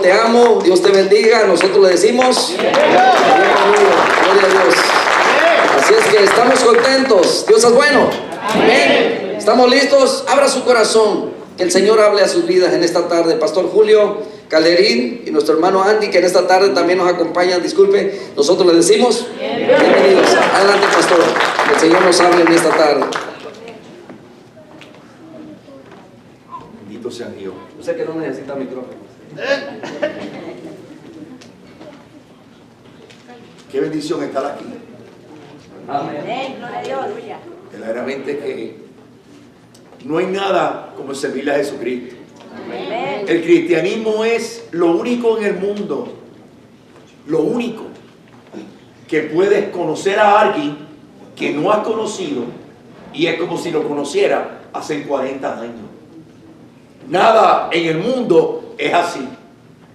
te amo, Dios te bendiga. Nosotros le decimos, gloria a Dios. Así es que estamos contentos. Dios es bueno. Amén. ¿Estamos listos? Abra su corazón, que el Señor hable a sus vidas en esta tarde. Pastor Julio Calderín y nuestro hermano Andy, que en esta tarde también nos acompañan. Disculpe, nosotros le decimos bienvenidos. Adelante, pastor, que el Señor nos hable en esta tarde. Bendito sea Dios. Usted que no necesita micrófono. Qué bendición estar aquí. Amén. Verdaderamente que no hay nada como servirle a Jesucristo. Amén. El cristianismo es lo único en el mundo, lo único que puedes conocer a alguien que no has conocido y es como si lo conociera hace 40 años. Nada en el mundo es así,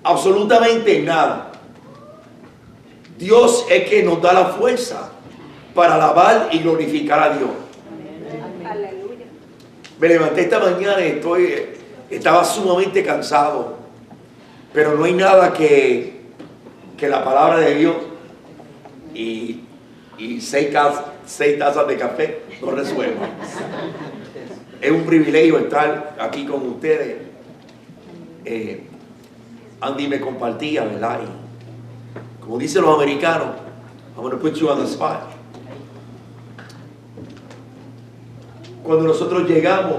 absolutamente nada. Dios es que nos da la fuerza para alabar y glorificar a Dios. Aleluya. Me levanté esta mañana y estaba sumamente cansado, pero no hay nada que la palabra de Dios y 6 tazas de café no resuelvan. Es un privilegio estar aquí con ustedes. Andy me compartía, ¿verdad? Y como dicen los americanos, I'm going to put you on the spot. Cuando nosotros llegamos,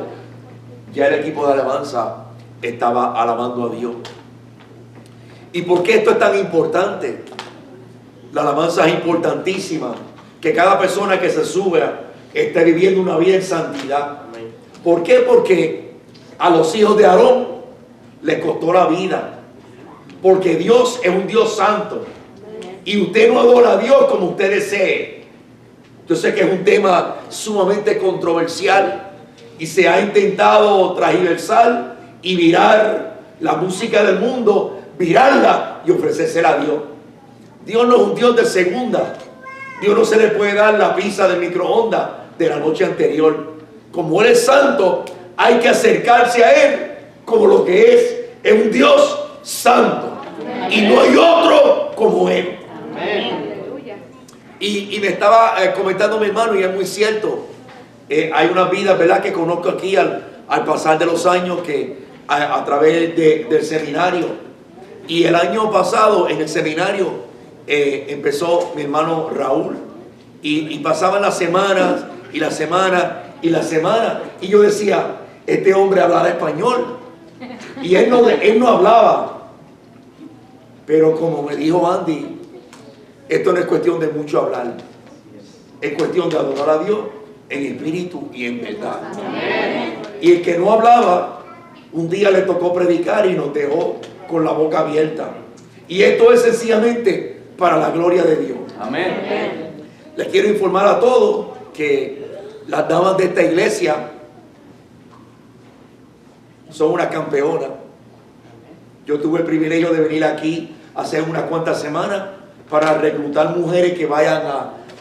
ya el equipo de alabanza estaba alabando a Dios. ¿Y por qué esto es tan importante? La alabanza es importantísima. Que cada persona que se sube esté viviendo una vida en santidad. ¿Por qué? Porque a los hijos de Aarón les costó la vida. Porque Dios es un Dios santo. Y usted no adora a Dios como usted desee. Yo sé que es un tema sumamente controversial y se ha intentado transversal y virar la música del mundo, virarla y ofrecérsela a Dios. Dios no es un Dios de segunda. Dios no se le puede dar la pizza del microondas de la noche anterior. Como Él es santo, hay que acercarse a Él como lo que es un Dios santo. Y no hay otro como Él. Y me estaba comentando mi hermano, y es muy cierto. Hay unas vidas, ¿verdad?, que conozco aquí al pasar de los años, que a través del seminario. Y el año pasado en el seminario empezó mi hermano Raúl. Y pasaban las semanas y las semanas y las semanas. Y yo decía, este hombre hablará español. Y él no hablaba. Pero como me dijo Andy, esto no es cuestión de mucho hablar. Es cuestión de adorar a Dios en espíritu y en verdad. Amén. Y el que no hablaba, un día le tocó predicar y nos dejó con la boca abierta. Y esto es sencillamente para la gloria de Dios. Amén. Les quiero informar a todos que las damas de esta iglesia son una campeona. Yo tuve el privilegio de venir aquí hace unas cuantas semanas para reclutar mujeres que vayan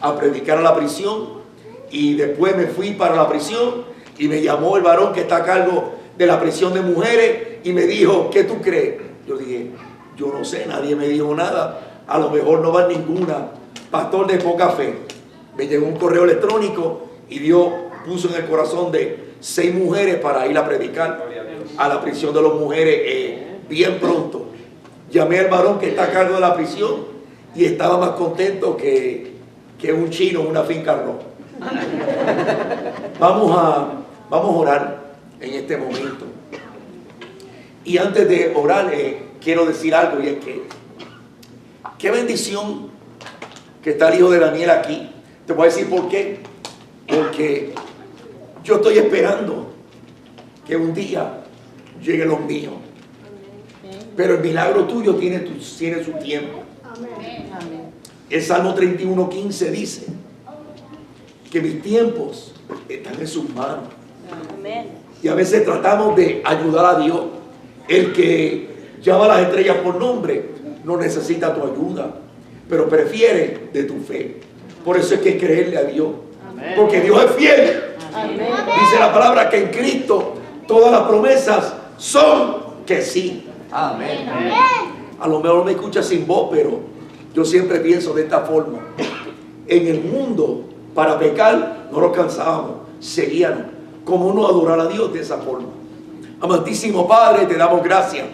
a predicar a la prisión. Y después me fui para la prisión y me llamó el varón que está a cargo de la prisión de mujeres y me dijo, ¿qué tú crees? Yo dije, yo no sé, nadie me dijo nada, a lo mejor no va ninguna. Pastor de poca fe. Me llegó un correo electrónico y Dios puso en el corazón de 6 mujeres para ir a predicar a la prisión de las mujeres bien pronto. Llamé al varón que está a cargo de la prisión y estaba más contento que un chino en una finca roja. Vamos a orar en este momento. Y antes de orar, quiero decir algo, y es que qué bendición que está el hijo de Daniel aquí. Te voy a decir por qué. Porque yo estoy esperando que un día lleguen los míos. Pero el milagro tuyo tiene su tiempo. El Salmo 31:15 dice que mis tiempos están en sus manos. Y a veces tratamos de ayudar a Dios. El que llama a las estrellas por nombre no necesita tu ayuda, pero prefiere de tu fe. Por eso es que creerle a Dios. Porque Dios es fiel. Dice la palabra que en Cristo todas las promesas son que sí. Amén. A lo mejor me escucha sin voz, pero yo siempre pienso de esta forma. En el mundo, para pecar, no nos cansábamos, seguíamos. ¿Cómo no adorar a Dios de esa forma? Amantísimo Padre, te damos gracias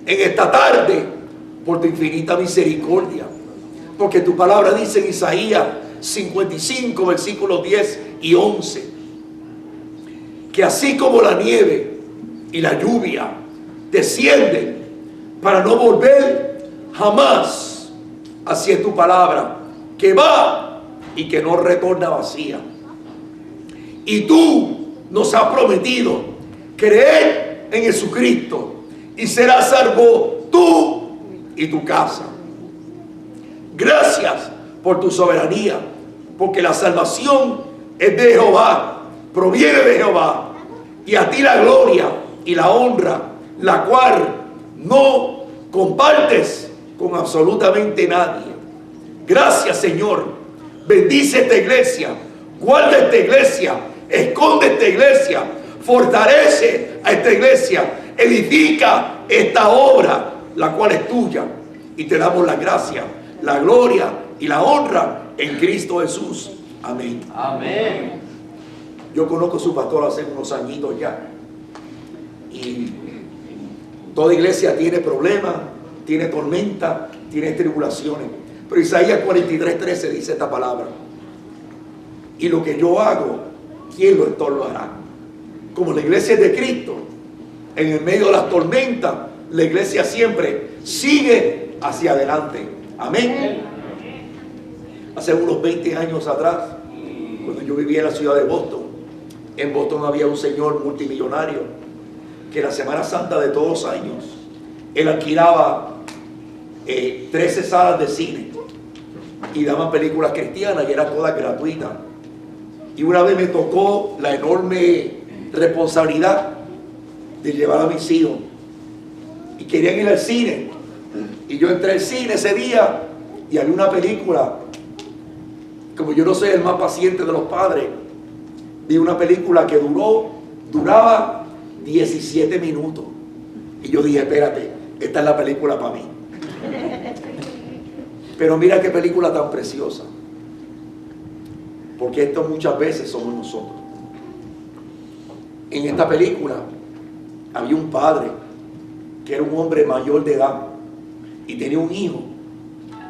en esta tarde por tu infinita misericordia. Porque tu palabra dice en Isaías 55, versículos 10 y 11, que así como la nieve y la lluvia descienden para no volver jamás, así es tu palabra, que va y que no retorna vacía. Y tú nos has prometido creer en Jesucristo y serás salvo tú y tu casa. Gracias por tu soberanía, porque la salvación es de Jehová, proviene de Jehová, y a ti la gloria y la honra, la cual no compartes con absolutamente nadie. Gracias, Señor. Bendice esta iglesia, guarda esta iglesia, esconde esta iglesia, fortalece a esta iglesia, edifica esta obra, la cual es tuya, y te damos la gracia, la gloria y la honra en Cristo Jesús. Amén. Amén. Yo conozco a su pastor hace unos añitos ya, y toda iglesia tiene problemas, tiene tormenta, tiene tribulaciones, pero Isaías 43:13 dice esta palabra: y lo que yo hago, ¿quién lo estorbará? Como la iglesia es de Cristo, en el medio de las tormentas, la iglesia siempre sigue hacia adelante. Amén. Hace unos 20 años atrás, cuando yo vivía en la ciudad de Boston, en Boston había un señor multimillonario que la Semana Santa de todos los años, él alquilaba 13 salas de cine y daban películas cristianas y eran todas gratuitas. Y una vez me tocó la enorme responsabilidad de llevar a mis hijos y querían ir al cine, y yo entré al cine ese día y había una película. Como yo no soy el más paciente de los padres, vi una película que duraba 17 minutos, y yo dije, espérate, esta es la película para mí. Pero mira qué película tan preciosa, porque esto muchas veces somos nosotros. En esta película había un padre que era un hombre mayor de edad y tenía un hijo,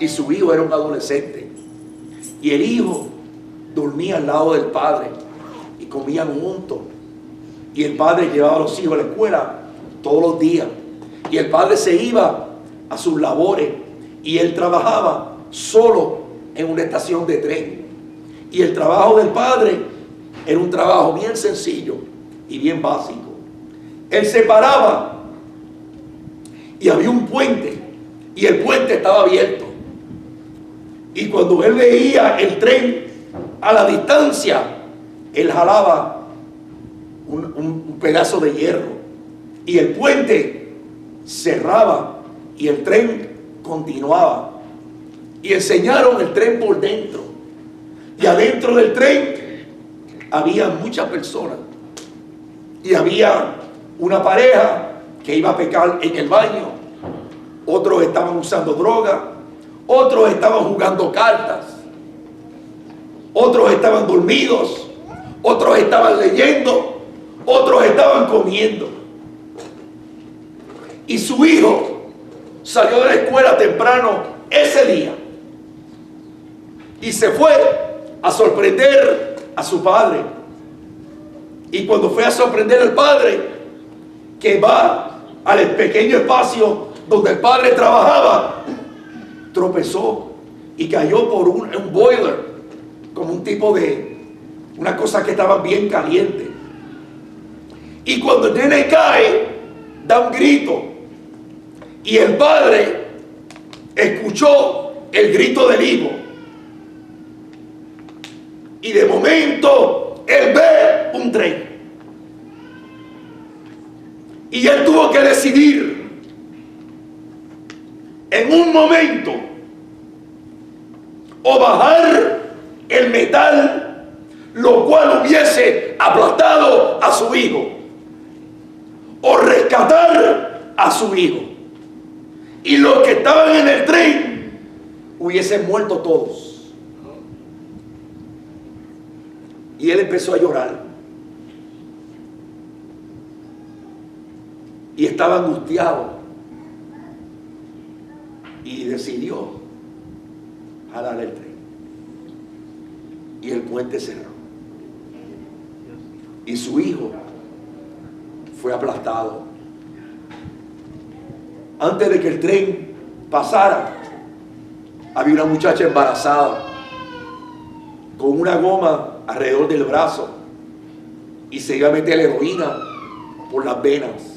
y su hijo era un adolescente, y el hijo dormía al lado del padre y comían juntos, y el padre llevaba a los hijos a la escuela todos los días, y el padre se iba a sus labores y él trabajaba solo en una estación de tren, y el trabajo del padre era un trabajo bien sencillo y bien básico. Él se paraba y había un puente, y el puente estaba abierto, y cuando él veía el tren a la distancia, él jalaba un pedazo de hierro, y el puente cerraba y el tren continuaba. Y enseñaron el tren por dentro, y adentro del tren había muchas personas, y había una pareja que iba a pecar en el baño, otros estaban usando droga, otros estaban jugando cartas, otros estaban dormidos, otros estaban leyendo, otros estaban comiendo. Y su hijo salió de la escuela temprano ese día y se fue a sorprender a su padre. Y cuando fue a sorprender al padre, que va al pequeño espacio donde el padre trabajaba, tropezó y cayó por un boiler, como un tipo de una cosa que estaba bien caliente. Y cuando el nene cae, da un grito, y el padre escuchó el grito del hijo, y de momento él ve un tren, y él tuvo que decidir en un momento o bajar el metal, lo cual hubiese aplastado a su hijo, o rescatar a su hijo. y los que estaban en el tren hubiesen muerto todos. Y él empezó a llorar. Y estaba angustiado. Y decidió jalar el tren. Y el puente cerró. Y su hijo fue aplastado. Antes de que el tren pasara, había una muchacha embarazada con una goma alrededor del brazo y se iba a meter heroína por las venas.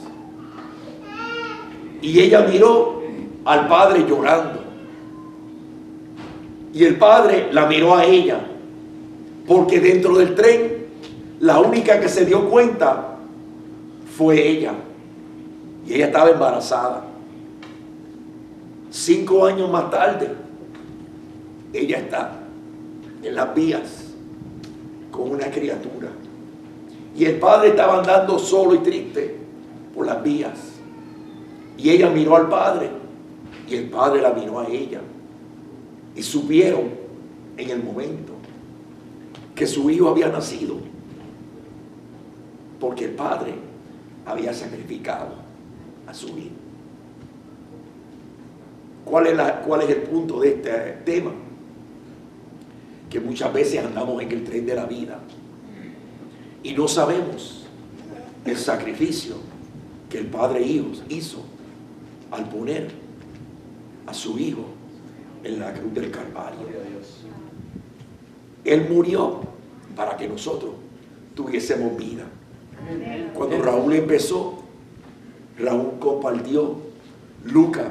Y ella miró al padre llorando. Y el padre la miró a ella, porque dentro del tren la única que se dio cuenta fue ella. Y ella estaba embarazada. 5 años más tarde, ella está en las vías con una criatura. Y el padre estaba andando solo y triste por las vías. Y ella miró al padre y el padre la miró a ella. Y supieron en el momento que su hijo había nacido, porque el padre había sacrificado a su hijo. ¿Cuál es el punto de este tema? Que muchas veces andamos en el tren de la vida y no sabemos el sacrificio que el Padre hizo al poner a su hijo en la cruz del Calvario. Él murió para que nosotros tuviésemos vida. Cuando Raúl empezó, Raúl compartió Lucas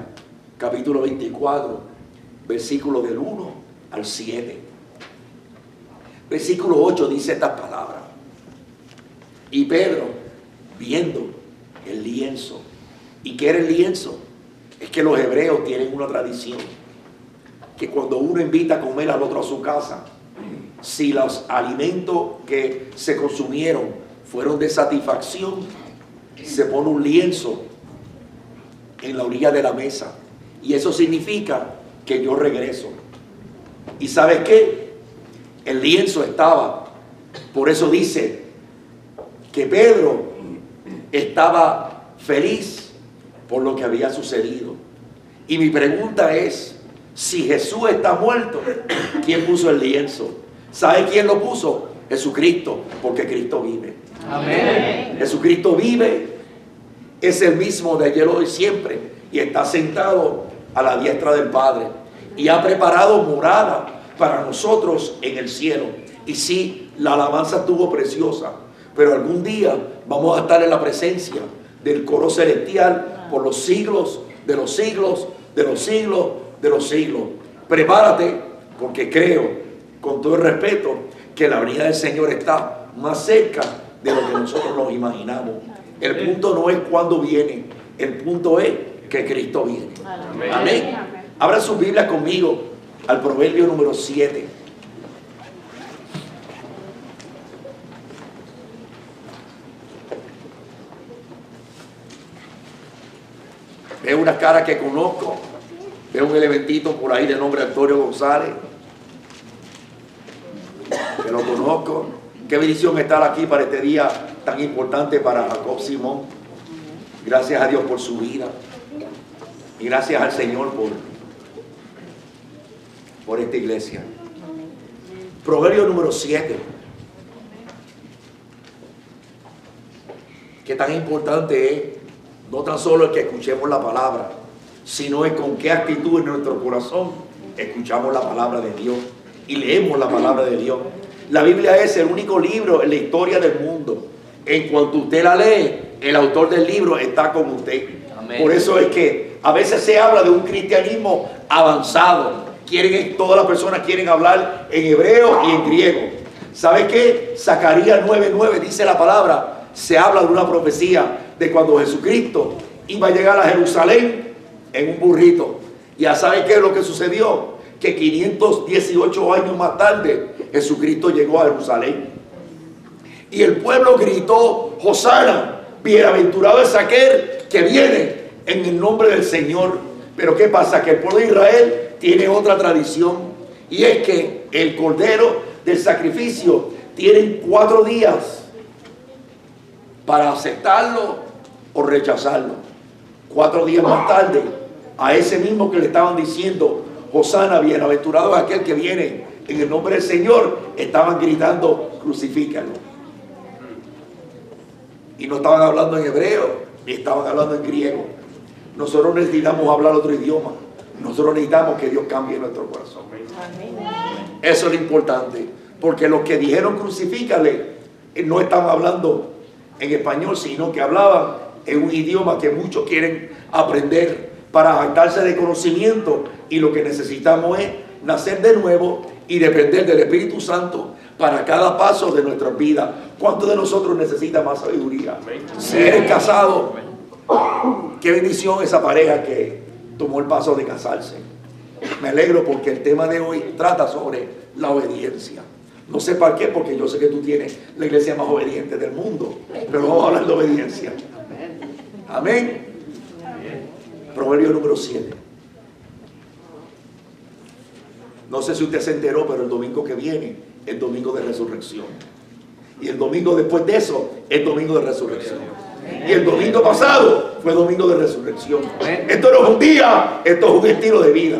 capítulo 24, versículo del 1 al 7. Versículo 8 dice estas palabras: y Pedro, viendo el lienzo. ¿Y qué era el lienzo? Es que los hebreos tienen una tradición, que cuando uno invita a comer al otro a su casa, si los alimentos que se consumieron fueron de satisfacción, se pone un lienzo en la orilla de la mesa. Y eso significa que yo regreso. ¿Y sabes qué? El lienzo estaba. Por eso dice que Pedro estaba feliz por lo que había sucedido. Y mi pregunta es, si Jesús está muerto, ¿quién puso el lienzo? ¿Sabe quién lo puso? Jesucristo, porque Cristo vive. Amén. Jesucristo vive, es el mismo de ayer, hoy, siempre, y está sentado a la diestra del Padre y ha preparado morada para nosotros en el cielo. Y sí, la alabanza estuvo preciosa, pero algún día vamos a estar en la presencia del coro celestial por los siglos de los siglos, de los siglos, de los siglos. Prepárate, porque creo, con todo el respeto, que la venida del Señor está más cerca de lo que nosotros nos imaginamos. El punto no es cuándo viene, el punto es que Cristo viene. Amén. Amén. Abra su Biblia conmigo al Proverbio número 7. Veo una cara que conozco. Veo un elementito por ahí de nombre Antonio González, que lo conozco. Qué bendición estar aquí para este día tan importante para Jacob Simón. Gracias a Dios por su vida. Y gracias al Señor por esta iglesia. Proverbio número 7. Qué tan importante es, no tan solo el que escuchemos la palabra, sino es con qué actitud en nuestro corazón escuchamos la palabra de Dios y leemos la palabra de Dios. La Biblia es el único libro en la historia del mundo. En cuanto usted la lee, el autor del libro está con usted. Amén. Por eso es que a veces se habla de un cristianismo avanzado. Todas las personas quieren hablar en hebreo y en griego. ¿Sabe qué? Zacarías 9:9 dice la palabra. Se habla de una profecía de cuando Jesucristo iba a llegar a Jerusalén en un burrito. ¿Ya sabe qué es lo que sucedió? Que 518 años más tarde Jesucristo llegó a Jerusalén. Y el pueblo gritó: Hosana, bienaventurado es aquel que viene en el nombre del Señor. Pero ¿qué pasa? Que el pueblo de Israel tiene otra tradición, y es que el cordero del sacrificio tienen 4 días para aceptarlo o rechazarlo. 4 días más tarde, a ese mismo que le estaban diciendo Hosana, bienaventurado es aquel que viene en el nombre del Señor, estaban gritando crucifícalo. Y no estaban hablando en hebreo, ni estaban hablando en griego. Nosotros necesitamos hablar otro idioma. Nosotros necesitamos que Dios cambie nuestro corazón. Eso es lo importante, porque los que dijeron crucifícale no estaban hablando en español, sino que hablaban en un idioma que muchos quieren aprender para jactarse de conocimiento, y lo que necesitamos es nacer de nuevo y depender del Espíritu Santo para cada paso de nuestras vidas. ¿Cuántos de nosotros necesita más sabiduría? Si eres casado, qué bendición esa pareja que tomó el paso de casarse. Me alegro porque el tema de hoy trata sobre la obediencia. No sé para qué, porque yo sé que tú tienes la iglesia más obediente del mundo, pero vamos a hablar de obediencia. Amén. Proverbio número 7. No sé si usted se enteró, pero el domingo que viene es domingo de resurrección. Y el domingo después de eso es domingo de resurrección. Y el domingo pasado fue domingo de resurrección. Esto no es un día, esto es un estilo de vida.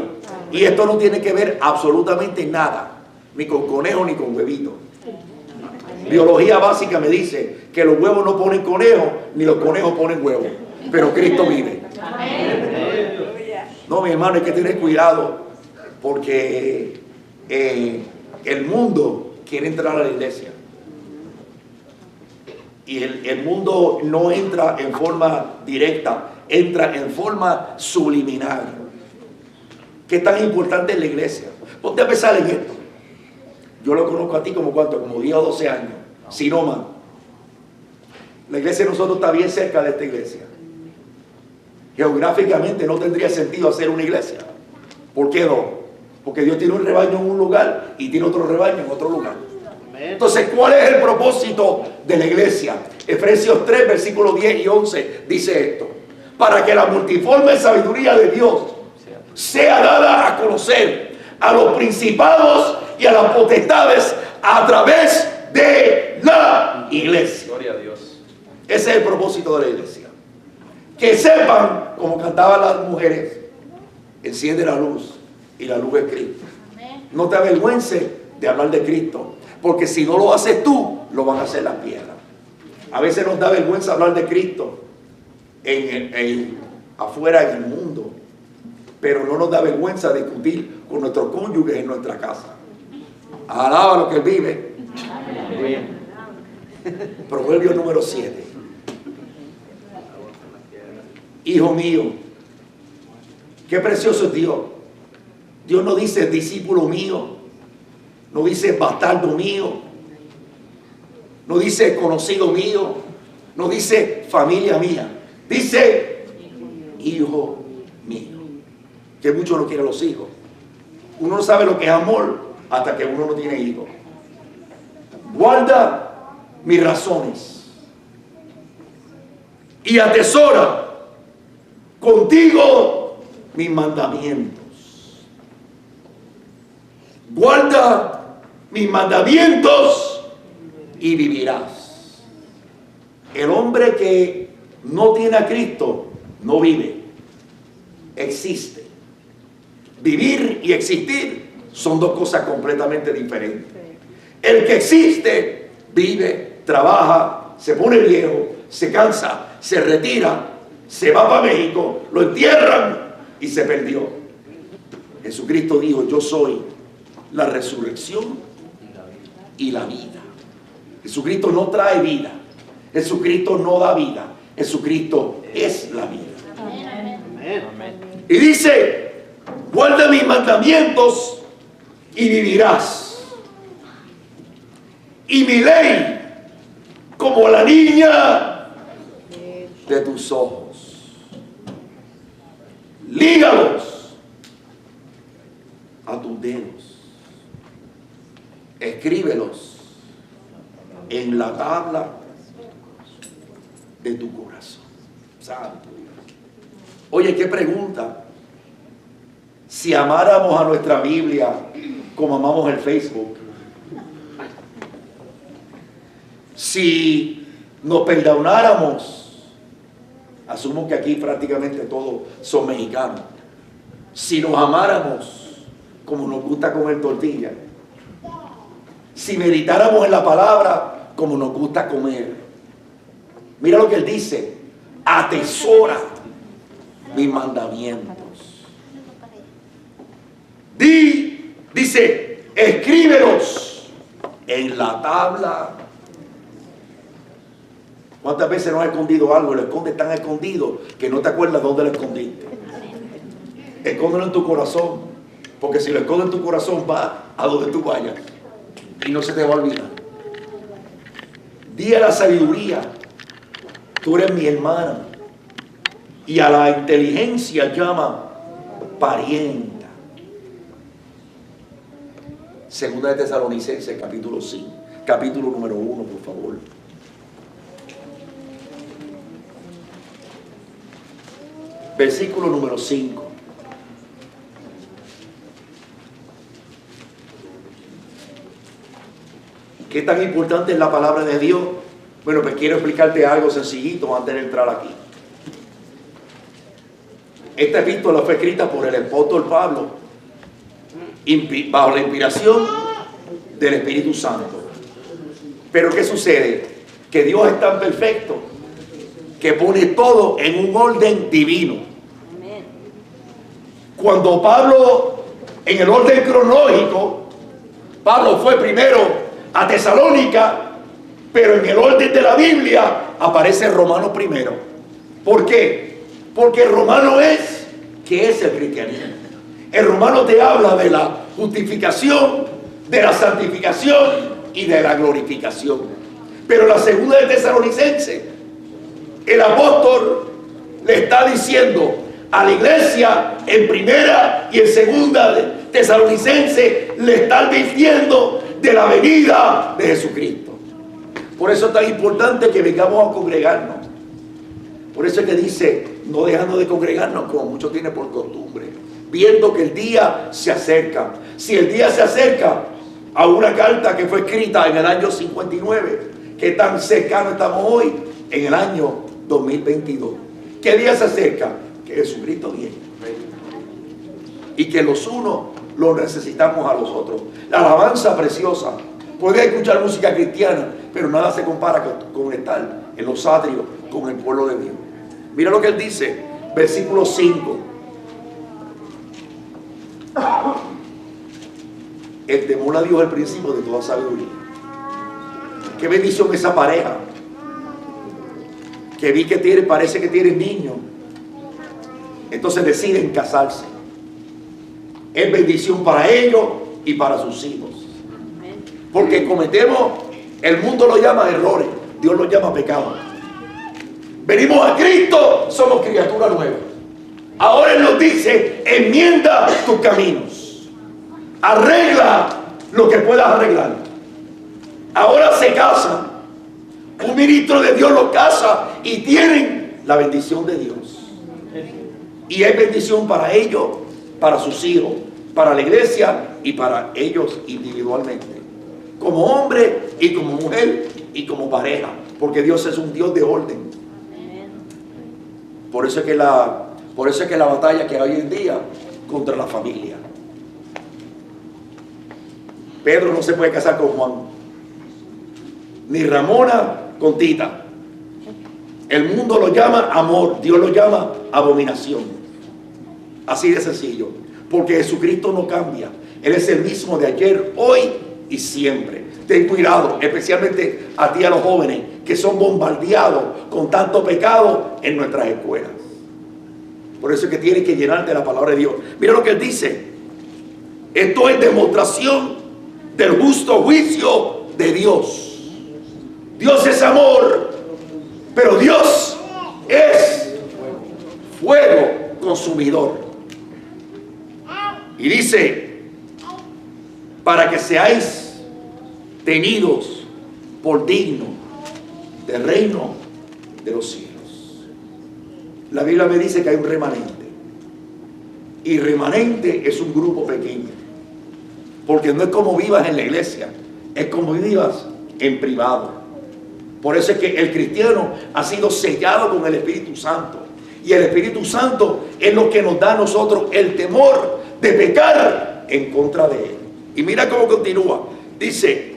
Y esto no tiene que ver absolutamente nada, ni con conejo ni con huevito. Biología básica me dice que los huevos no ponen conejos, ni los conejos ponen huevos. Pero Cristo vive. No, mi hermano, hay que tener cuidado, porque el mundo quiere entrar a la iglesia. Y el mundo no entra en forma directa, entra en forma subliminal. ¿Qué tan importante es la iglesia? Ponte a pensar en esto. Yo lo conozco a ti como ¿cuánto? Como 10 o 12 años, si no más. La iglesia de nosotros está bien cerca de esta iglesia. Geográficamente no tendría sentido hacer una iglesia. ¿Por qué no? Porque Dios tiene un rebaño en un lugar y tiene otro rebaño en otro lugar. Entonces, ¿cuál es el propósito de la iglesia? Efesios 3, versículos 10 y 11 dice esto: para que la multiforme sabiduría de Dios sea dada a conocer a los principados y a las potestades a través de la iglesia. Gloria a Dios. Ese es el propósito de la iglesia. Que sepan, como cantaban las mujeres, enciende la luz y la luz es Cristo. No te avergüences de hablar de Cristo, porque si no lo haces tú, lo van a hacer las piedras. A veces nos da vergüenza hablar de Cristo afuera en el mundo, pero no nos da vergüenza discutir con nuestros cónyuges en nuestra casa. Alaba lo que Él vive. Proverbio número 7. Hijo mío, qué precioso es Dios. Dios no dice discípulo mío, no dice bastardo mío, no dice conocido mío, no dice familia mía, dice hijo mío. Que mucho no quieren los hijos. Uno no sabe lo que es amor hasta que uno no tiene hijos. Guarda mis razones y atesora contigo mis mandamientos. Guarda mis mandamientos y vivirás. El hombre que no tiene a Cristo no vive, existe. Vivir y existir son dos cosas completamente diferentes. El que existe vive, trabaja, se pone viejo, se cansa, se retira, se va para México, lo entierran y se perdió. Jesucristo dijo: yo soy la resurrección y la vida. Jesucristo no trae vida, Jesucristo no da vida, Jesucristo es la vida. Y dice: guarda mis mandamientos y vivirás, y mi ley como la niña de tus ojos. Lígalos a tus dedos, escríbelos en la tabla de tu corazón. Santo. Oye, qué pregunta. si amáramos a nuestra Biblia como amamos el Facebook, si nos perdonáramos, asumo que aquí prácticamente todos son mexicanos, si nos amáramos como nos gusta comer tortilla, si meditáramos en la palabra como nos gusta comer. Mira lo que él dice: atesora mis mandamientos. Dice, escríbelos en la tabla. ¿Cuántas veces no has escondido algo? Lo escondes tan escondido que no te acuerdas dónde lo escondiste. Escóndelo en tu corazón, porque si lo escondes en tu corazón va a donde tú vayas y no se te va a olvidar. Di a la sabiduría: tú eres mi hermana. Y a la inteligencia llama parienta. Segunda de Tesalonicenses, capítulo 5, capítulo número 1, por favor. Versículo número 5. ¿Qué tan importante es la palabra de Dios? Bueno, pues quiero explicarte algo sencillito antes de entrar aquí. Esta epístola fue escrita por el apóstol Pablo bajo la inspiración del Espíritu Santo. Pero ¿qué sucede? Que Dios es tan perfecto que pone todo en un orden divino. Cuando Pablo, en el orden cronológico, Pablo fue primero a Tesalónica, pero en el orden de la Biblia aparece Romanos primero. ¿Por qué? Porque el romano es, ¿qué es el cristianismo? El romano te habla de la justificación, de la santificación y de la glorificación. Pero la segunda de Tesalonicenses, el apóstol le está diciendo a la iglesia en primera y en segunda de Tesalonicenses, le está advirtiendo de la venida de Jesucristo. Por eso es tan importante que vengamos a congregarnos. Por eso es que dice, no dejando de congregarnos como muchos tienen por costumbre, viendo que el día se acerca. Si el día se acerca a una carta que fue escrita en el año 59, ¿qué tan cercano estamos hoy? En el año 2022. ¿Qué día se acerca? Que Jesucristo viene. Y que los unos los necesitamos a los otros. La alabanza preciosa. Puedes escuchar música cristiana, pero nada se compara con estar en los atrios con el pueblo de Dios. Mira lo que él dice, versículo 5. El temor a Dios es el principio de toda sabiduría. Qué bendición esa pareja que vi que parece que tienen niños, entonces deciden casarse. Es bendición para ellos y para sus hijos, porque cometemos, el mundo lo llama errores, Dios lo llama pecado. Venimos a Cristo, somos criaturas nuevas. Ahora Él nos dice, enmienda tus caminos, arregla lo que puedas arreglar. Ahora se casan, un ministro de Dios los casa y tienen la bendición de Dios. Y es bendición para ellos, para sus hijos, para la iglesia y para ellos individualmente, como hombre y como mujer y como pareja, porque Dios es un Dios de orden. Por eso es que la batalla que hay hoy en día contra la familia. Pedro no se puede casar con Juan, ni Ramona con Tita. El mundo lo llama amor, Dios lo llama abominación. Así de sencillo, porque Jesucristo no cambia. Él es el mismo de ayer, hoy y siempre. Ten cuidado, especialmente a ti, a los jóvenes que son bombardeados con tanto pecado en nuestras escuelas. Por eso es que tienes que llenarte de la palabra de Dios. Mira lo que él dice: esto es demostración del justo juicio de Dios. Dios es amor, pero Dios es fuego consumidor. Y dice, para que seáis tenidos por digno del reino de los cielos. La Biblia me dice que hay un remanente. Y remanente es un grupo pequeño. Porque no es como vivas en la iglesia, es como vivas en privado. Por eso es que el cristiano ha sido sellado con el Espíritu Santo. Y el Espíritu Santo es lo que nos da a nosotros el temor de pecar en contra de Él. Y mira cómo continúa. Dice,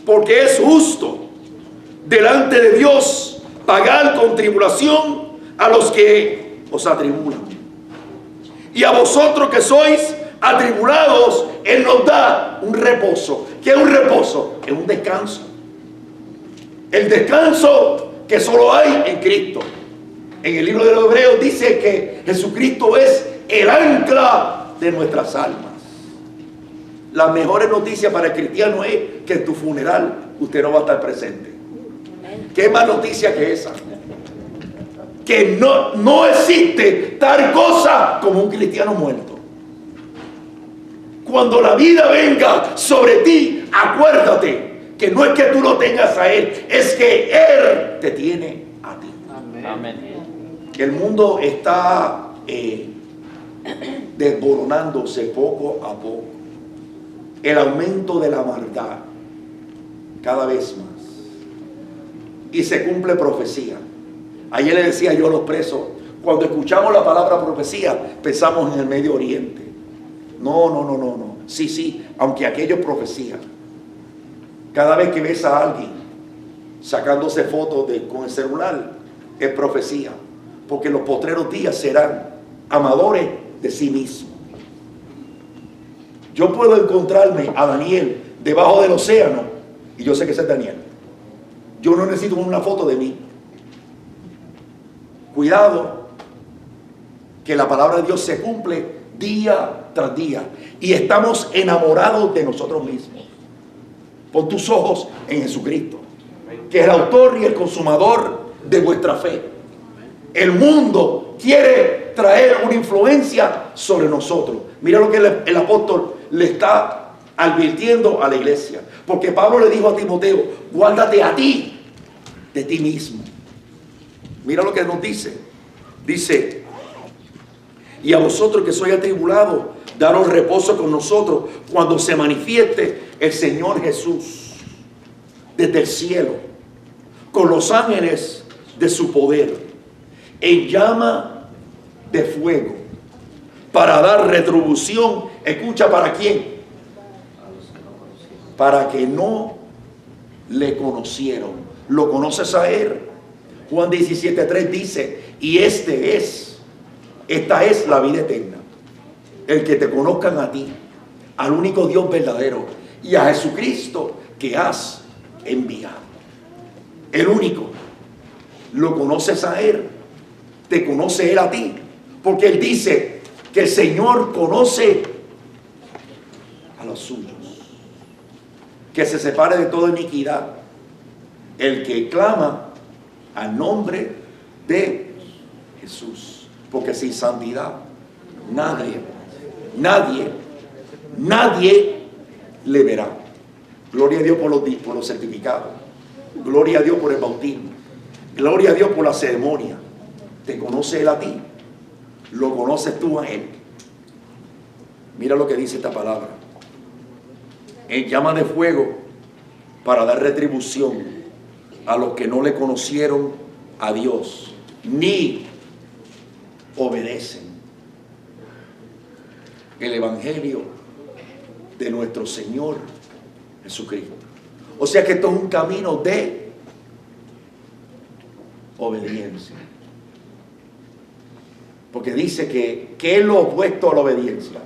porque es justo delante de Dios pagar con tribulación a los que os atribulan. Y a vosotros que sois atribulados, Él nos da un reposo. ¿Qué es un reposo? Es un descanso. El descanso que solo hay en Cristo. En el libro de los Hebreos dice que Jesucristo es el ancla de nuestras almas. La mejor noticia para el cristiano es que en tu funeral usted no va a estar presente. ¿Qué más noticia que esa? Que no existe tal cosa como un cristiano muerto. Cuando la vida venga sobre ti, acuérdate que no es que tú lo tengas a Él, es que Él te tiene a ti. Amén. El mundo está desboronándose poco a poco. El aumento de la maldad cada vez más. Y se cumple profecía. Ayer le decía yo a los presos, cuando escuchamos la palabra profecía, pensamos en el Medio Oriente. No. Sí, aunque aquello es profecía. Cada vez que ves a alguien sacándose fotos con el celular, es profecía. Porque los postreros días serán amadores de sí mismos. Yo puedo encontrarme a Daniel debajo del océano y yo sé que ese es Daniel. Yo no necesito una foto de mí. Cuidado, que la palabra de Dios se cumple día tras día y estamos enamorados de nosotros mismos. Pon tus ojos en Jesucristo, que es el autor y el consumador de vuestra fe. El mundo quiere traer una influencia sobre nosotros. Mira lo que el apóstol le está advirtiendo a la iglesia. Porque Pablo le dijo a Timoteo, guárdate a ti de ti mismo. Mira lo que nos dice. Dice, y a vosotros que sois atribulados, daros reposo con nosotros cuando se manifieste el Señor Jesús desde el cielo, con los ángeles de su poder, en llama de fuego, para dar retribución. Escucha, ¿para quién? Para que no le conocieron. ¿Lo conoces a Él? Juan 17:3 dice, y esta es la vida eterna, el que te conozcan a ti, al único Dios verdadero, y a Jesucristo que has enviado. El único. ¿Lo conoces a Él? ¿Te conoce Él a ti? Porque Él dice que el Señor conoce a los suyos. Que se separe de toda iniquidad el que clama al nombre de Jesús. Porque sin santidad nadie le verá. Gloria a Dios por los certificados. Gloria a Dios por el bautismo. Gloria a Dios por la ceremonia. ¿Te conoce Él a ti? ¿Lo conoces tú a Él? Mira lo que dice esta palabra. En llama de fuego para dar retribución a los que no le conocieron a Dios ni obedecen el evangelio de nuestro Señor Jesucristo. O sea que esto es un camino de obediencia. Porque dice que ¿qué es lo opuesto a la obediencia?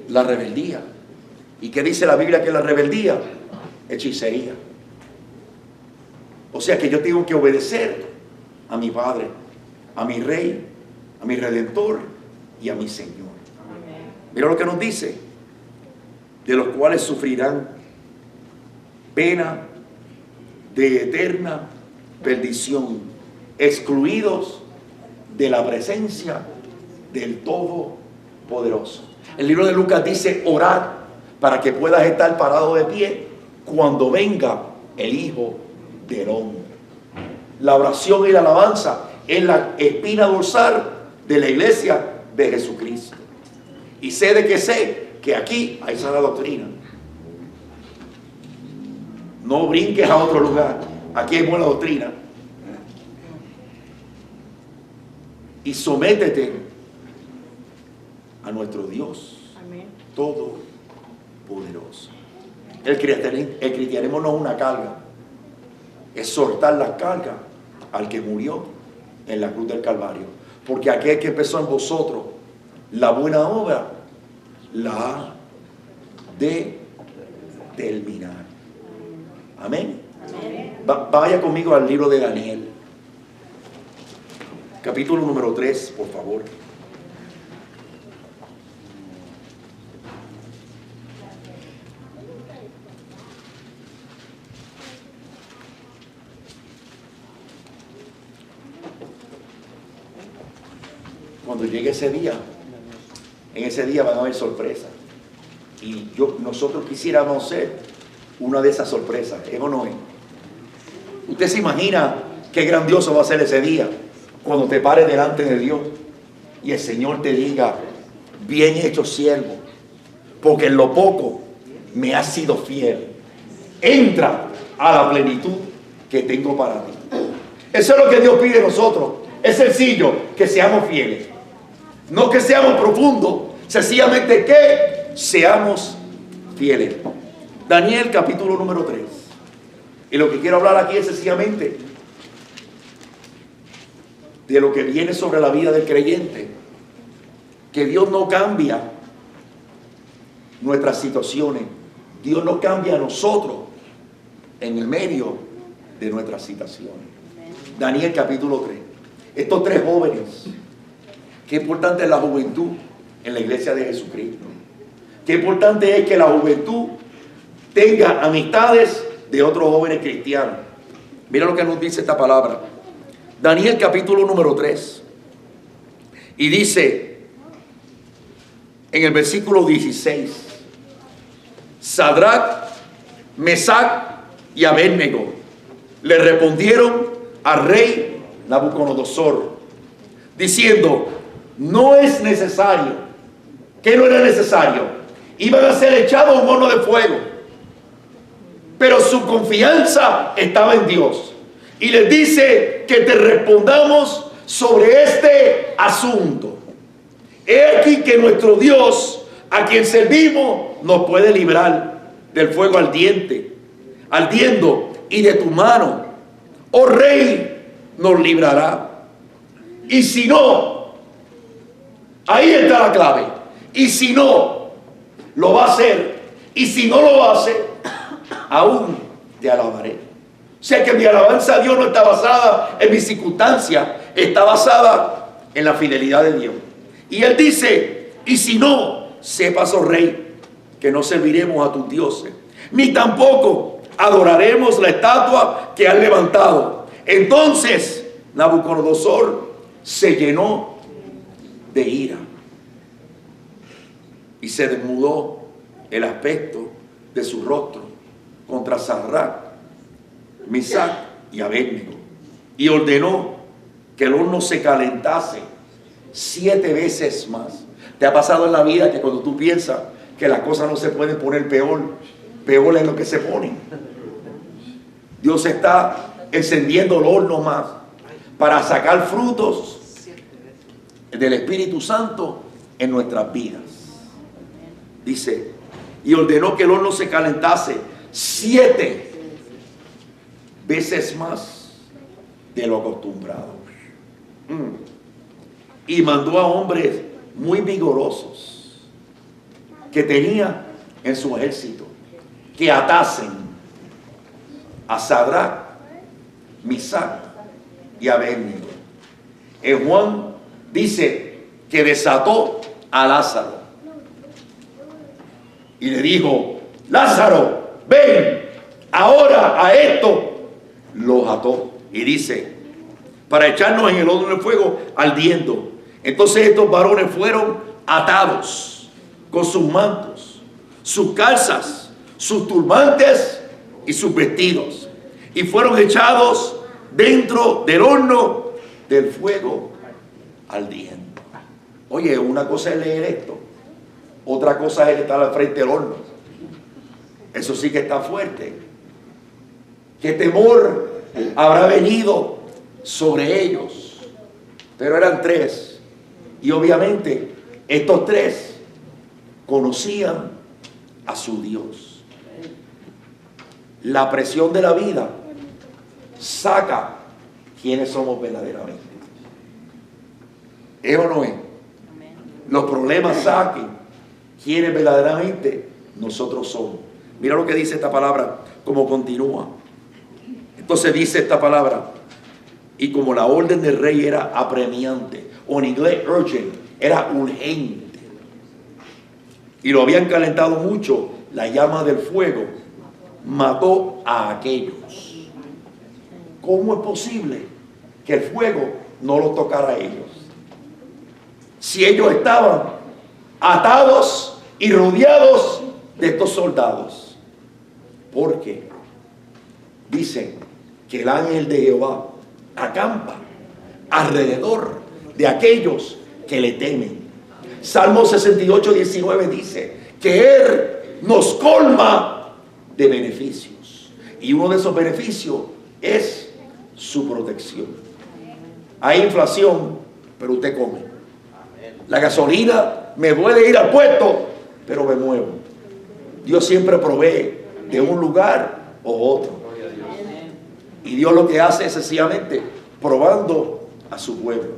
La rebeldía. ¿Y qué dice la Biblia que es la rebeldía? Hechicería. O sea que yo tengo que obedecer a mi Padre, a mi Rey, a mi Redentor y a mi Señor. Mira lo que nos dice. De los cuales sufrirán pena de eterna perdición, excluidos de la presencia del Todopoderoso. El libro de Lucas dice, orad para que puedas estar parado de pie cuando venga el Hijo del Hombre. La oración y la alabanza es la espina dorsal de la iglesia de Jesucristo. Y sé que aquí hay sana doctrina. No brinques a otro lugar. Aquí hay buena doctrina. Y sométete a nuestro Dios Todopoderoso. El cristianismo no es una carga, es soltar las cargas al que murió en la cruz del Calvario. Porque aquel que empezó en vosotros la buena obra la ha de terminar. Amén. Vaya conmigo al libro de Daniel, capítulo número 3, por favor. Cuando llegue ese día, en ese día van a haber sorpresas. Y nosotros quisiéramos ser una de esas sorpresas, ¿es o no es? Usted se imagina qué grandioso va a ser ese día cuando te pares delante de Dios y el Señor te diga: bien hecho, siervo, porque en lo poco me has sido fiel. Entra a la plenitud que tengo para ti. Eso es lo que Dios pide de nosotros. Es sencillo, que seamos fieles. No que seamos profundos, sencillamente que seamos fieles. Daniel capítulo número 3. Y lo que quiero hablar aquí es sencillamente de lo que viene sobre la vida del creyente. Que Dios no cambia nuestras situaciones. Dios no cambia a nosotros en el medio de nuestras situaciones. Daniel capítulo 3. Estos tres jóvenes. Qué importante es la juventud en la iglesia de Jesucristo. Qué importante es que la juventud tenga amistades de otros jóvenes cristianos. Mira lo que nos dice esta palabra. Daniel capítulo número 3. Y dice en el versículo 16: Sadrac, Mesac y Abednego le respondieron al rey Nabucodonosor, diciendo: no es necesario. ¿Qué no era necesario? Iban a ser echados a un horno de fuego. Pero su confianza estaba en Dios. Y les dice que te respondamos sobre este asunto. He aquí que nuestro Dios, a quien servimos, nos puede librar del fuego ardiendo, y de tu mano, oh rey, nos librará. Y si no, ahí está la clave. Y si no, lo va a hacer. Y si no lo hace, aún te alabaré. O sea que mi alabanza a Dios no está basada en mis circunstancias, está basada en la fidelidad de Dios. Y él dice: y si no, sepas, oh rey, que no serviremos a tus dioses, ni tampoco adoraremos la estatua que han levantado. Entonces Nabucodonosor se llenó de ira y se desnudó el aspecto de su rostro contra Sadrac, Mesac y Abednego, y ordenó que el horno se calentase 7 veces más. ¿Te ha pasado en la vida que cuando tú piensas que las cosas no se pueden poner peor, peor es lo que se pone? Dios está encendiendo el horno más para sacar frutos del Espíritu Santo en nuestras vidas. Dice: y ordenó que el horno se calentase 7 veces más de lo acostumbrado. Y mandó a hombres muy vigorosos que tenía en su ejército que atasen a Sadrac, Mesac y Abednego. En Juan dice que desató a Lázaro y le dijo: Lázaro, ven. Ahora a esto los ató. Y dice: para echarnos en el horno de fuego ardiendo. Entonces estos varones fueron atados con sus mantos, sus calzas, sus turbantes y sus vestidos, y fueron echados dentro del horno del fuego ardiendo. Oye, una cosa es leer esto, otra cosa es estar al frente del horno. Eso sí que está fuerte. ¿Qué temor habrá venido sobre ellos? Pero eran 3. Y obviamente estos 3 conocían a su Dios. La presión de la vida saca quiénes somos verdaderamente. ¿Es o no es? Los problemas saquen quiénes verdaderamente nosotros somos. Mira lo que dice esta palabra, como continúa. Entonces dice esta palabra: y como la orden del rey era apremiante, o en inglés urgent, era urgente, y lo habían calentado mucho, la llama del fuego mató a aquellos. ¿Cómo es posible que el fuego no los tocara a ellos? Si ellos estaban atados y rodeados de estos soldados. Porque dicen que el ángel de Jehová acampa alrededor de aquellos que le temen. Salmo 68, 19 dice que Él nos colma de beneficios. Y uno de esos beneficios es su protección. Hay inflación, pero usted come. La gasolina me puede ir al puesto, pero me muevo. Dios siempre provee de un lugar o otro. Y Dios lo que hace es sencillamente probando a su pueblo,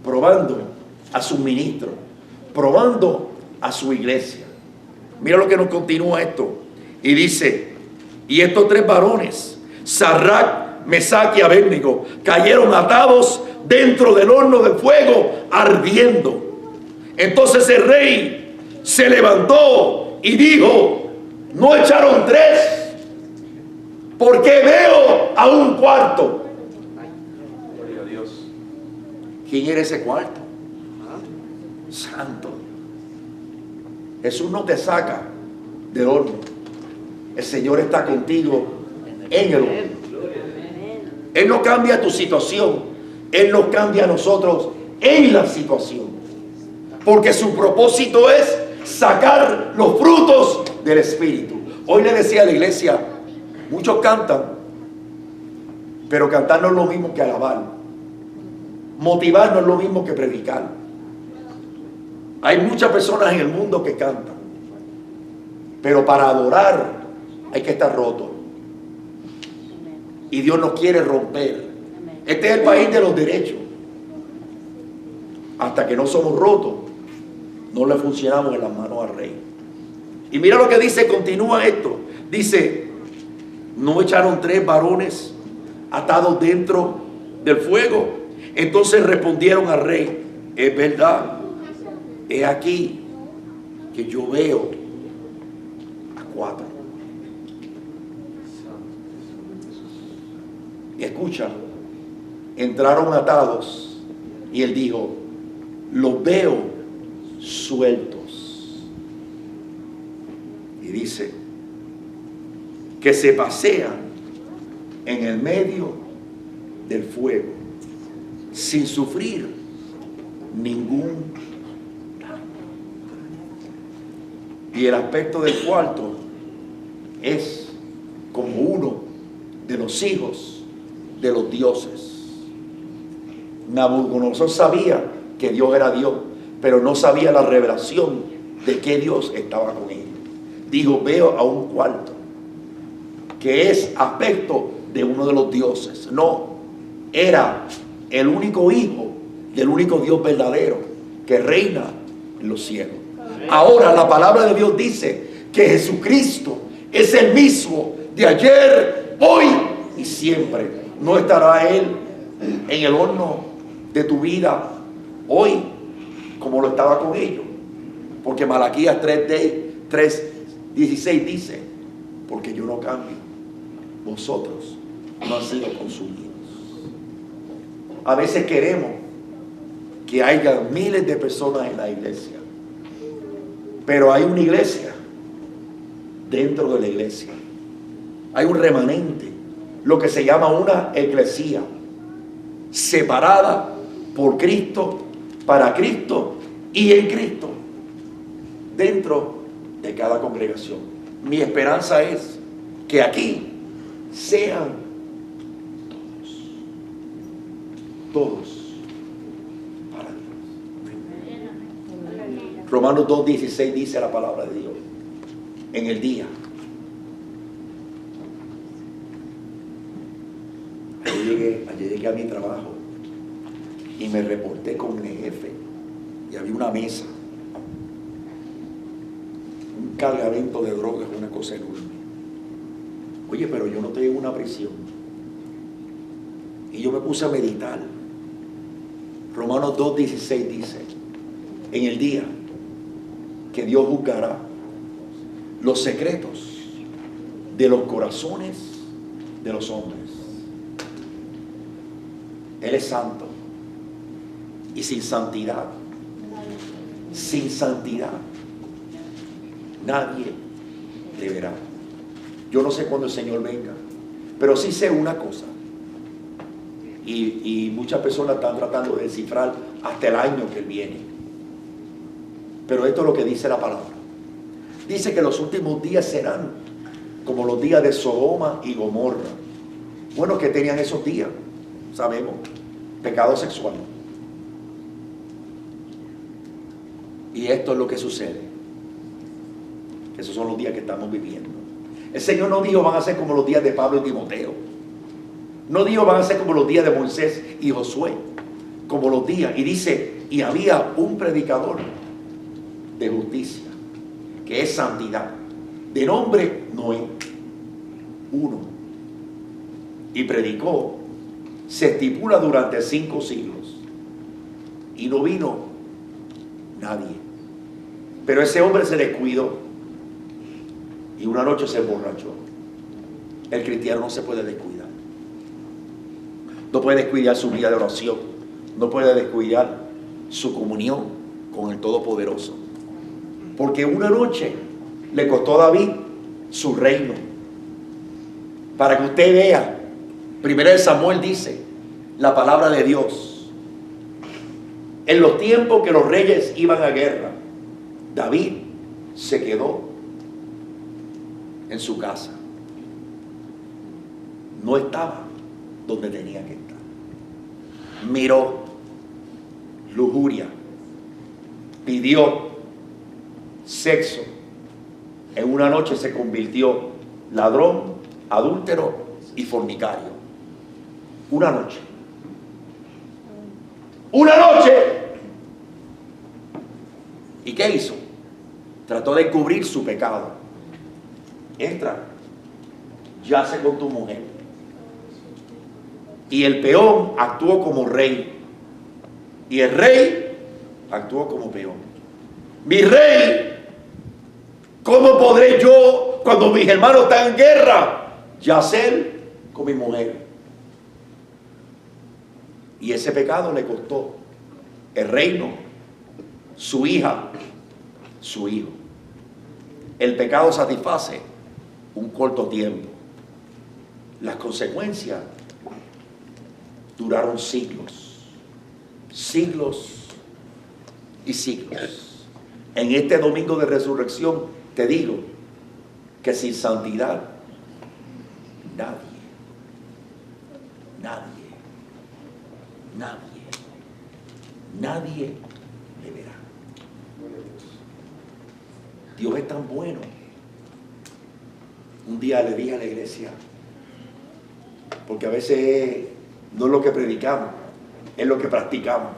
probando a sus ministros, probando a su iglesia. Mira lo que nos continúa esto. Y dice: y estos 3 varones, Sadrac, Mesac y Abednego, cayeron atados dentro del horno de fuego ardiendo. Entonces el rey se levantó y dijo: ¿no echaron 3? Porque veo a un cuarto. Gloria a Dios. ¿Quién era ese cuarto? Santo. Jesús no te saca del horno. El Señor está contigo en el horno. Él no cambia tu situación. Él nos cambia a nosotros en la situación. Porque su propósito es sacar los frutos del Espíritu. Hoy le decía a la iglesia, muchos cantan, pero cantar no es lo mismo que alabar. Motivar no es lo mismo que predicar. Hay muchas personas en el mundo que cantan, pero para adorar hay que estar roto. Y Dios nos quiere romper. Este es el país de los derechos. Hasta que no somos rotos, no le funcionamos en las manos al rey. Y mira lo que dice, continúa esto. Dice: ¿no echaron 3 varones atados dentro del fuego? Entonces respondieron al rey: es verdad, he aquí que yo veo a 4. Y escucha, entraron atados y él dijo: los veo sueltos. Y dice que se pasean en el medio del fuego sin sufrir ningún daño. Y el aspecto del cuarto es como uno de los hijos de los dioses. Nabucodonosor sabía que Dios era Dios, pero no sabía la revelación de que Dios estaba con él. Dijo: veo a un cuarto que es aspecto de uno de los dioses. No, era el único hijo del único Dios verdadero que reina en los cielos. Ahora la palabra de Dios dice que Jesucristo es el mismo de ayer, hoy y siempre. ¿No estará Él en el horno de tu vida hoy como lo estaba con ellos? Porque Malaquías 3:16 dice: porque yo no cambio, vosotros no han sido consumidos. A veces queremos que haya miles de personas en la iglesia, pero hay una iglesia dentro de la iglesia. Hay un remanente, lo que se llama una eclesía. separada por Cristo, para Cristo y en Cristo, dentro de cada congregación. Mi esperanza es que aquí sean todos para Dios. Romanos 2:16 dice la palabra de Dios. En el día. Ayer llegué a mi trabajo y me reporté con el jefe y había una mesa, un cargamento de drogas, una cosa enorme. Oye, pero yo no estoy en una prisión. Y yo me puse a meditar. Romanos 2:16 dice, en el día que Dios juzgará los secretos de los corazones de los hombres. Él es santo. Y sin santidad, nadie le verá. Yo no sé cuándo el Señor venga, pero sí sé una cosa. Y muchas personas están tratando de descifrar hasta el año que Él viene. Pero esto es lo que dice la palabra. Dice que los últimos días serán como los días de Sodoma y Gomorra. Bueno, que tenían esos días, sabemos, pecado sexual. Y esto es lo que sucede. Esos son los días que estamos viviendo. El Señor no dijo van a ser como los días de Pablo y Timoteo. No dijo van a ser como los días de Moisés y Josué. Como los días. Y dice, y había un predicador de justicia, que es santidad, de nombre Noé, uno, y predicó, se estipula durante 5 siglos, y no vino nadie, pero ese hombre se descuidó, y una noche se emborrachó. El cristiano no se puede descuidar, no puede descuidar su vida de oración, no puede descuidar su comunión con el Todopoderoso. Porque una noche le costó a David su reino. Para que usted vea, 1 Samuel dice, la palabra de Dios. En los tiempos que los reyes iban a guerra, David se quedó en su casa. No estaba donde tenía que estar. Miró lujuria, pidió sexo. En una noche se convirtió ladrón, adúltero y fornicario. Una noche. ¡Una noche! ¿Y qué hizo? Trató de cubrir su pecado. Entra, yace con tu mujer. Y el peón actuó como rey. Y el rey actuó como peón. Mi rey, ¿cómo podré yo, cuando mis hermanos están en guerra, yacer con mi mujer? Y ese pecado le costó el reino, su hija, su hijo. El pecado satisface un corto tiempo. Las consecuencias duraron siglos, siglos y siglos. En este domingo de resurrección te digo que sin santidad nadie le verá. Dios es tan bueno. Un día le dije a la iglesia, porque a veces no es lo que predicamos, es lo que practicamos.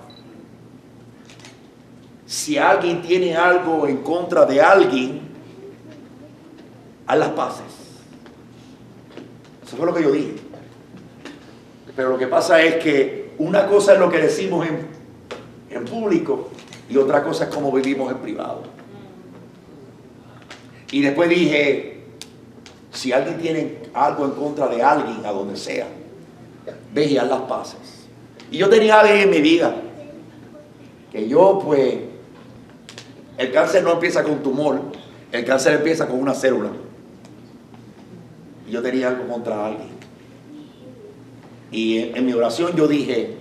Si alguien tiene algo en contra de alguien, haz las paces. Eso fue lo que yo dije. Pero lo que pasa es que una cosa es lo que decimos en público y otra cosa es cómo vivimos en privado. Y después dije, si alguien tiene algo en contra de alguien, a donde sea, ve y haz las paces. Y yo tenía alguien en mi vida que yo, pues, el cáncer no empieza con tumor, el cáncer empieza con una célula. Y yo tenía algo contra alguien. Y en mi oración yo dije,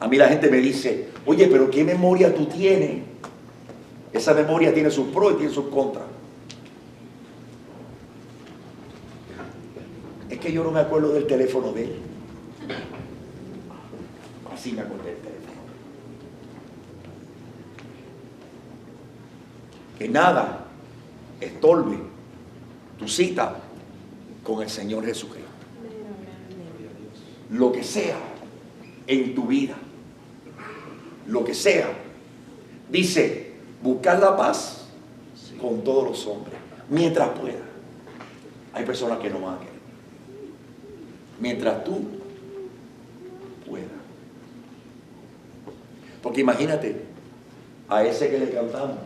A mí la gente me dice, oye, pero ¿qué memoria tú tienes? Esa memoria tiene sus pros y tiene sus contras. Es que yo no me acuerdo del teléfono de él. Así me acordé del teléfono. Que nada estorbe tu cita con el Señor Jesucristo. Lo que sea en tu vida, lo que sea, dice, buscar la paz con todos los hombres, mientras pueda. Hay personas que no van a querer. Mientras tú puedas. Porque imagínate, a ese que le cantamos,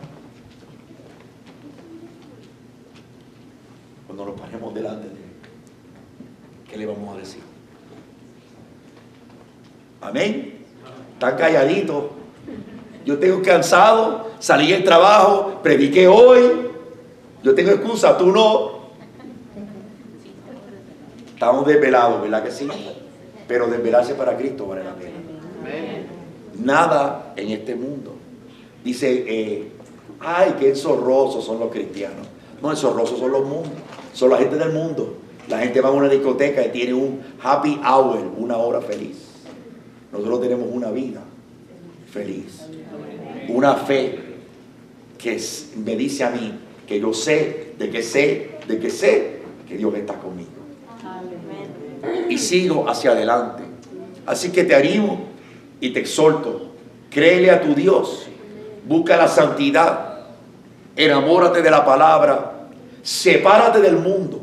cuando nos paremos delante de él, ¿qué le vamos a decir? Amén. Están calladitos. Yo tengo cansado, salí del trabajo, prediqué hoy. Yo tengo excusa, tú no. Estamos desvelados, ¿verdad que sí? Pero desvelarse para Cristo vale la pena. Nada en este mundo. Dice, ay, qué enzorrosos son los cristianos. No, enzorrosos son los mundos. Son la gente del mundo. La gente va a una discoteca y tiene un happy hour, una hora feliz. Nosotros tenemos una vida feliz. Una fe que me dice a mí que yo sé que Dios está conmigo. Y sigo hacia adelante. Así que te animo y te exhorto. Créele a tu Dios. Busca la santidad. Enamórate de la palabra. Sepárate del mundo,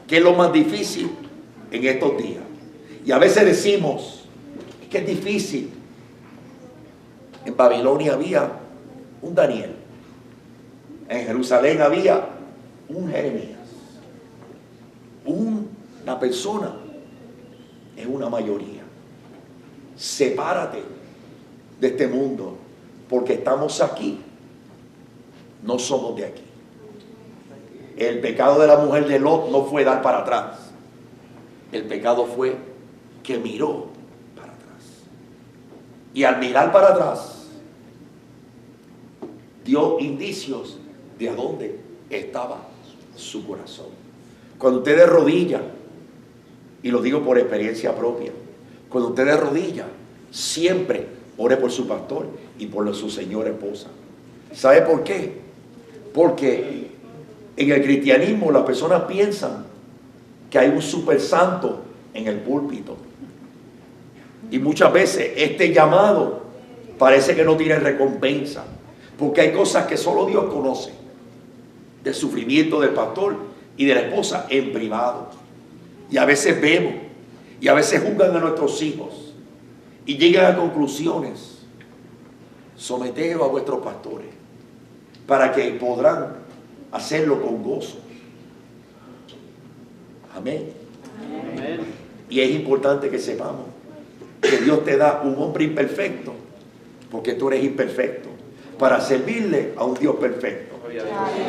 que es lo más difícil en estos días. Y a veces decimos que es difícil. En Babilonia había un Daniel. En Jerusalén había un Jeremías. Una persona es una mayoría. Sepárate de este mundo, porque estamos aquí, no somos de aquí. El pecado de la mujer de Lot no fue dar para atrás. El pecado fue que miró para atrás. Y al mirar para atrás, dio indicios de a dónde estaba su corazón. Cuando usted de rodillas, y lo digo por experiencia propia, cuando usted de rodillas, siempre ore por su pastor y por su señora esposa. ¿Sabe por qué? Porque en el cristianismo las personas piensan que hay un super santo en el púlpito. Y muchas veces este llamado parece que no tiene recompensa, porque hay cosas que solo Dios conoce, del sufrimiento del pastor y de la esposa en privado. Y a veces vemos, y a veces juzgan a nuestros hijos, y llegan a conclusiones. Someteos a vuestros pastores, para que podrán hacerlo con gozo. Amén. Amén. Y es importante que sepamos que Dios te da un hombre imperfecto, porque tú eres imperfecto, para servirle a un Dios perfecto.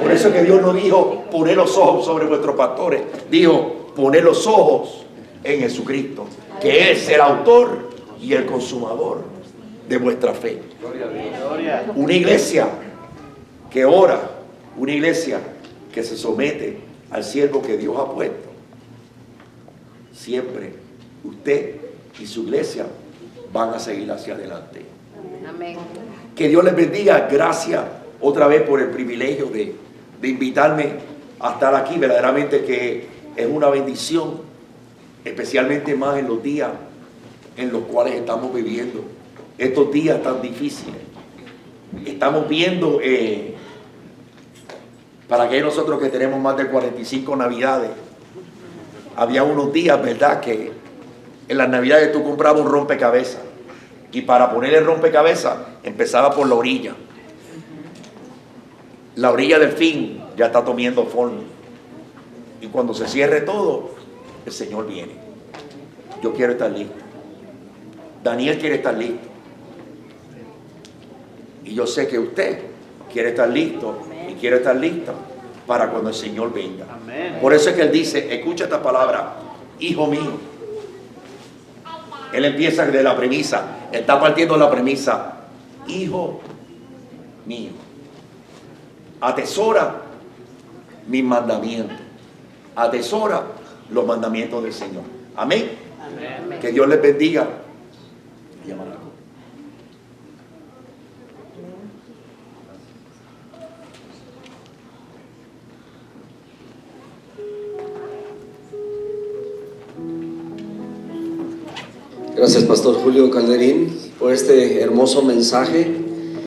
Por eso que Dios no dijo poner los ojos sobre vuestros pastores, dijo poner los ojos en Jesucristo, que es el autor y el consumador de vuestra fe. Una iglesia que ora, una iglesia que se somete al siervo que Dios ha puesto. Siempre usted y su iglesia van a seguir hacia adelante. Amén. Que Dios les bendiga. Gracias otra vez por el privilegio de invitarme a estar aquí. Verdaderamente que es una bendición, especialmente más en los días en los cuales estamos viviendo. Estos días tan difíciles. Estamos viendo, para aquellos nosotros que tenemos más de 45 navidades, había unos días, ¿verdad?, que en las navidades tú comprabas un rompecabezas. Y para poner el rompecabezas empezaba por la orilla. La orilla del fin ya está tomando forma. Y cuando se cierre todo, el Señor viene. Yo quiero estar listo. Daniel quiere estar listo. Y yo sé que usted quiere estar listo y quiere estar lista para cuando el Señor venga. Amén. Por eso es que Él dice, escucha esta palabra, hijo mío. Él empieza de la premisa, está partiendo la premisa: hijo mío, atesora mis mandamientos, atesora los mandamientos del Señor. Amén. Amén. Que Dios les bendiga. Gracias, Pastor Julio Calderín, por este hermoso mensaje.